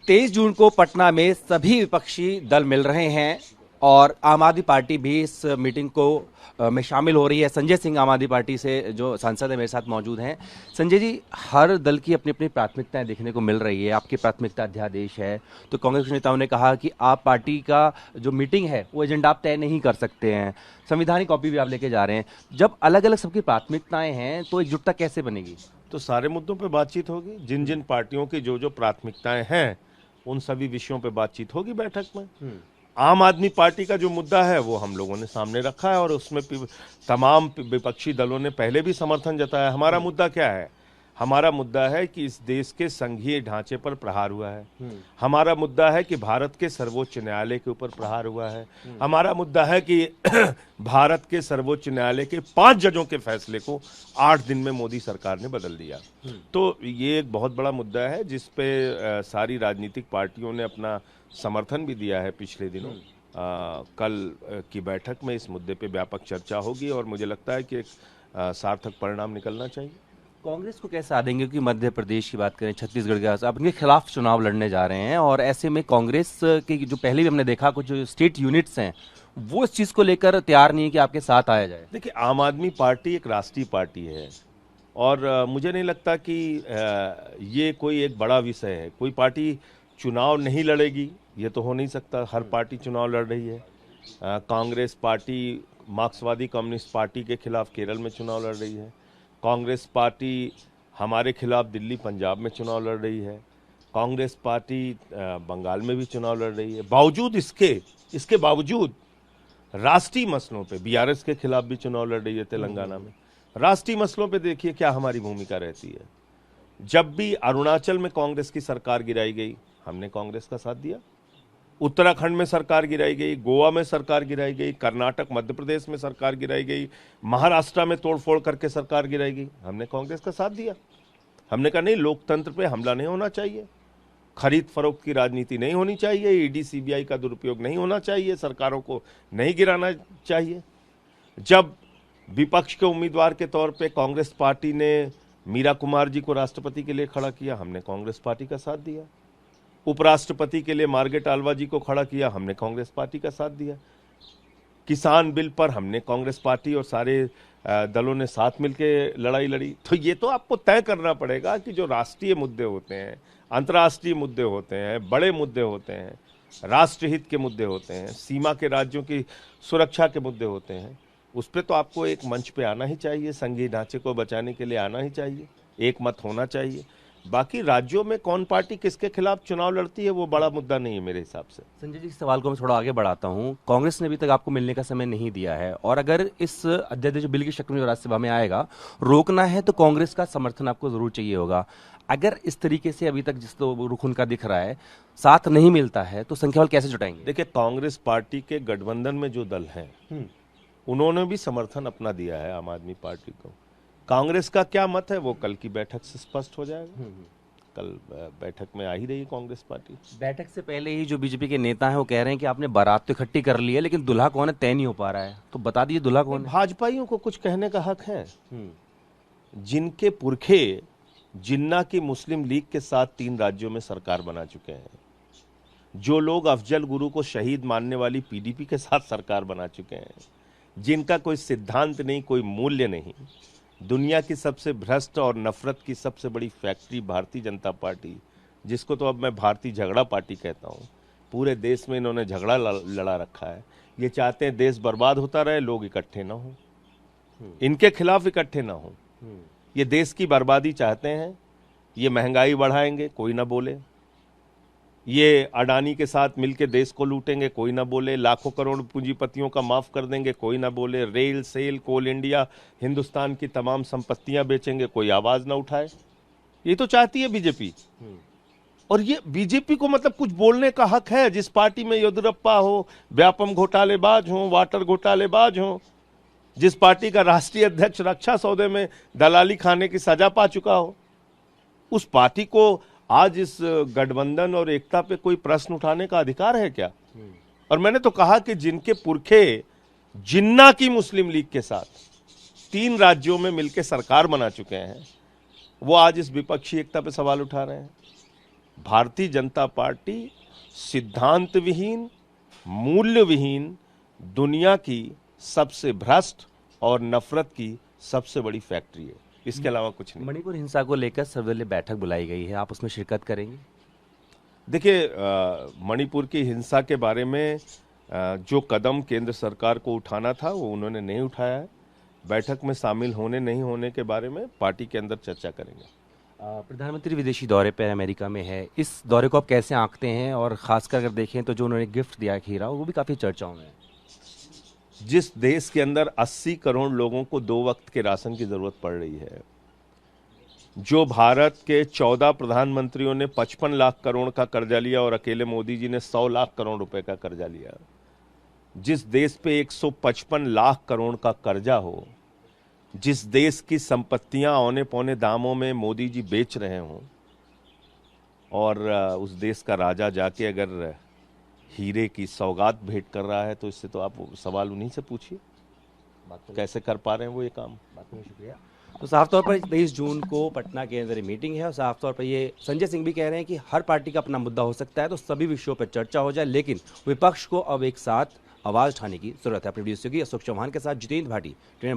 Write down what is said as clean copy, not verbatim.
23 जून को पटना में सभी विपक्षी दल मिल रहे हैं और आम आदमी पार्टी भी इस मीटिंग को में शामिल हो रही है। संजय सिंह आम आदमी पार्टी से जो सांसद है मेरे साथ मौजूद हैं। संजय जी, हर दल की अपनी अपनी प्राथमिकताएं देखने को मिल रही है। आपकी प्राथमिकता अध्यादेश है, तो कांग्रेस के नेताओं ने कहा कि आप पार्टी का जो मीटिंग है वो एजेंडा आप तय नहीं कर सकते हैं। संविधानिक कॉपी भी आप लेके जा रहे हैं। जब अलग अलग सबकी प्राथमिकताएं हैं तो एकजुटता कैसे बनेगी? तो सारे मुद्दों पे बातचीत होगी। जिन जिन पार्टियों की जो जो प्राथमिकताएं हैं उन सभी विषयों पे बातचीत होगी बैठक में। आम आदमी पार्टी का जो मुद्दा है वो हम लोगों ने सामने रखा है और उसमें तमाम विपक्षी दलों ने पहले भी समर्थन जताया। हमारा मुद्दा क्या है? हमारा मुद्दा है कि इस देश के संघीय ढांचे पर प्रहार हुआ है। हमारा मुद्दा है कि भारत के सर्वोच्च न्यायालय के ऊपर प्रहार हुआ है। हमारा मुद्दा है कि भारत के सर्वोच्च न्यायालय के 5 जजों के फैसले को 8 दिन में मोदी सरकार ने बदल दिया। तो ये एक बहुत बड़ा मुद्दा है जिस पे सारी राजनीतिक पार्टियों ने अपना समर्थन भी दिया है पिछले दिनों। कल की बैठक में इस मुद्दे पे व्यापक चर्चा होगी और मुझे लगता है कि एक सार्थक परिणाम निकलना चाहिए। कांग्रेस को कैसे आदेंगे कि मध्य प्रदेश की बात करें, छत्तीसगढ़ के आप इनके खिलाफ चुनाव लड़ने जा रहे हैं और ऐसे में कांग्रेस के जो पहले भी हमने देखा कुछ स्टेट यूनिट्स हैं वो इस चीज को लेकर तैयार नहीं है कि आपके साथ आया जाए। देखिए, आम आदमी पार्टी एक राष्ट्रीय पार्टी है और मुझे नहीं लगता कि ये कोई एक बड़ा विषय है। कोई पार्टी चुनाव नहीं लड़ेगी ये तो हो नहीं सकता। हर पार्टी चुनाव लड़ रही है। कांग्रेस पार्टी मार्क्सवादी कम्युनिस्ट पार्टी के खिलाफ केरल में चुनाव लड़ रही है। कांग्रेस पार्टी हमारे खिलाफ दिल्ली पंजाब में चुनाव लड़ रही है। कांग्रेस पार्टी बंगाल में भी चुनाव लड़ रही है। बावजूद इसके बावजूद राष्ट्रीय मसलों पे बीआरएस के खिलाफ भी चुनाव लड़ रही है तेलंगाना में। राष्ट्रीय मसलों पे देखिए क्या हमारी भूमिका रहती है। जब भी अरुणाचल में कांग्रेस की सरकार गिराई गई हमने कांग्रेस का साथ दिया। उत्तराखंड में सरकार गिराई गई, गोवा में सरकार गिराई गई, कर्नाटक मध्य प्रदेश में सरकार गिराई गई, महाराष्ट्र में तोड़फोड़ करके सरकार गिराई गई, हमने कांग्रेस का साथ दिया। हमने कहा नहीं, लोकतंत्र पे हमला नहीं होना चाहिए, खरीद फरोख्त की राजनीति नहीं होनी चाहिए, ईडी सीबीआई का दुरुपयोग नहीं होना चाहिए, सरकारों को नहीं गिराना चाहिए। जब विपक्ष के उम्मीदवार के तौर पे कांग्रेस पार्टी ने मीरा कुमार जी को राष्ट्रपति के लिए खड़ा किया, हमने कांग्रेस पार्टी का साथ दिया। उपराष्ट्रपति के लिए मार्गरेट आल्वा जी को खड़ा किया, हमने कांग्रेस पार्टी का साथ दिया। किसान बिल पर हमने कांग्रेस पार्टी और सारे दलों ने साथ मिलकर लड़ाई लड़ी। तो ये तो आपको तय करना पड़ेगा कि जो राष्ट्रीय मुद्दे होते हैं, अंतर्राष्ट्रीय मुद्दे होते हैं, बड़े मुद्दे होते हैं, राष्ट्रहित के मुद्दे होते हैं, सीमा के राज्यों की सुरक्षा के मुद्दे होते हैं, उस पर तो आपको एक मंच पे आना ही चाहिए। संघीय ढांचे को बचाने के लिए आना ही चाहिए, एक मत होना चाहिए। बाकी राज्यों में कौन पार्टी किसके खिलाफ चुनाव लड़ती है वो बड़ा मुद्दा नहीं है मेरे हिसाब से। संजय जी, सवाल को मैं थोड़ा आगे बढ़ाता हूं। कांग्रेस ने अभी तक आपको मिलने का समय नहीं दिया है और अगर इस अध्यादेश बिल की शक्ल में जो राज्यसभा में आएगा रोकना है तो कांग्रेस का समर्थन आपको जरूर चाहिए होगा। अगर इस तरीके से अभी तक जिस तो रुख उनका दिख रहा है साथ नहीं मिलता है तो संख्या बल कैसे जुटाएंगे? देखिए, कांग्रेस पार्टी के गठबंधन में जो दल हैं उन्होंने भी समर्थन अपना दिया है आम आदमी पार्टी को। कांग्रेस का क्या मत है वो कल की बैठक से स्पष्ट हो जाएगा। कल बैठक में आ ही रही है कांग्रेस पार्टी। बैठक से पहले ही जो बीजेपी के नेता हैं वो कह रहे हैं कि आपने बारात तो इकट्ठी कर ली है लेकिन दुल्हा कौन है तय नहीं हो पा रहा है, तो बता दीजिए दुल्हा कौन है। भाजपाइयों को कुछ कहने का हक है। जिनके पुरखे जिन्ना की मुस्लिम लीग के साथ 3 राज्यों में सरकार बना चुके हैं, जो लोग अफजल गुरु को शहीद मानने वाली पीडीपी के साथ सरकार बना चुके हैं, जिनका कोई सिद्धांत नहीं, कोई मूल्य नहीं, दुनिया की सबसे भ्रष्ट और नफरत की सबसे बड़ी फैक्ट्री भारतीय जनता पार्टी, जिसको तो अब मैं भारतीय झगड़ा पार्टी कहता हूँ, पूरे देश में इन्होंने झगड़ा लड़ा रखा है। ये चाहते हैं देश बर्बाद होता रहे, लोग इकट्ठे ना हो, इनके खिलाफ इकट्ठे ना हो। ये देश की बर्बादी चाहते हैं। ये महंगाई बढ़ाएंगे, कोई ना बोले। ये अडानी के साथ मिलकर देश को लूटेंगे, कोई ना बोले। लाखों करोड़ पूंजीपतियों का माफ कर देंगे, कोई ना बोले। रेल, सेल, कोल इंडिया, हिंदुस्तान की तमाम संपत्तियां बेचेंगे, कोई आवाज ना उठाए। ये तो चाहती है बीजेपी। और ये बीजेपी को मतलब कुछ बोलने का हक है। जिस पार्टी में येदियुरप्पा हो, व्यापम घोटालेबाज हो, वाटर घोटालेबाज हो, जिस पार्टी का राष्ट्रीय अध्यक्ष रक्षा सौदे में दलाली खाने की सजा पा चुका हो, उस पार्टी को आज इस गठबंधन और एकता पे कोई प्रश्न उठाने का अधिकार है क्या? और मैंने तो कहा कि जिनके पुरखे जिन्ना की मुस्लिम लीग के साथ 3 राज्यों में मिलकर सरकार बना चुके हैं वो आज इस विपक्षी एकता पे सवाल उठा रहे हैं। भारतीय जनता पार्टी सिद्धांत विहीन, मूल्य विहीन, दुनिया की सबसे भ्रष्ट और नफरत की सबसे बड़ी फैक्ट्री है। इसके अलावा कुछ नहीं। मणिपुर हिंसा को लेकर सर्वदलीय बैठक बुलाई गई है, आप उसमें शिरकत करेंगे? देखिए, मणिपुर की हिंसा के बारे में जो कदम केंद्र सरकार को उठाना था वो उन्होंने नहीं उठाया है। बैठक में शामिल होने नहीं होने के बारे में पार्टी के अंदर चर्चा करेंगे। प्रधानमंत्री विदेशी दौरे पर अमेरिका में है, इस दौरे को आप कैसे आंकते हैं? और खासकर अगर देखें तो जो उन्होंने गिफ्ट दिया खीरा, वो भी काफ़ी चर्चाओं में है। जिस देश के अंदर 80 करोड़ लोगों को 2 वक्त के राशन की जरूरत पड़ रही है, जो भारत के 14 प्रधानमंत्रियों ने 55 लाख करोड़ का कर्जा लिया और अकेले मोदी जी ने 100 लाख करोड़ रुपए का कर्जा लिया, जिस देश पे 155 लाख करोड़ का कर्जा हो, जिस देश की संपत्तियां औने पौने दामों में मोदी जी बेच रहे हों, और उस देश का राजा जाके अगर हीरे की सौगात भेंट कर रहा है, तो इससे तो आप सवाल उन्हीं से पूछिए कैसे कर पा रहे हैं वो ये काम। बात में शुक्रिया। तो साफ तौर पर 23 जून को पटना के अंदर मीटिंग है और साफ तौर पर ये संजय सिंह भी कह रहे हैं कि हर पार्टी का अपना मुद्दा हो सकता है, तो सभी विषयों पर चर्चा हो जाए, लेकिन विपक्ष को अब एक साथ आवाज उठाने की जरूरत है। अपनी वीडियो की अशोक चौहान के साथ जितेंद्र भाटी।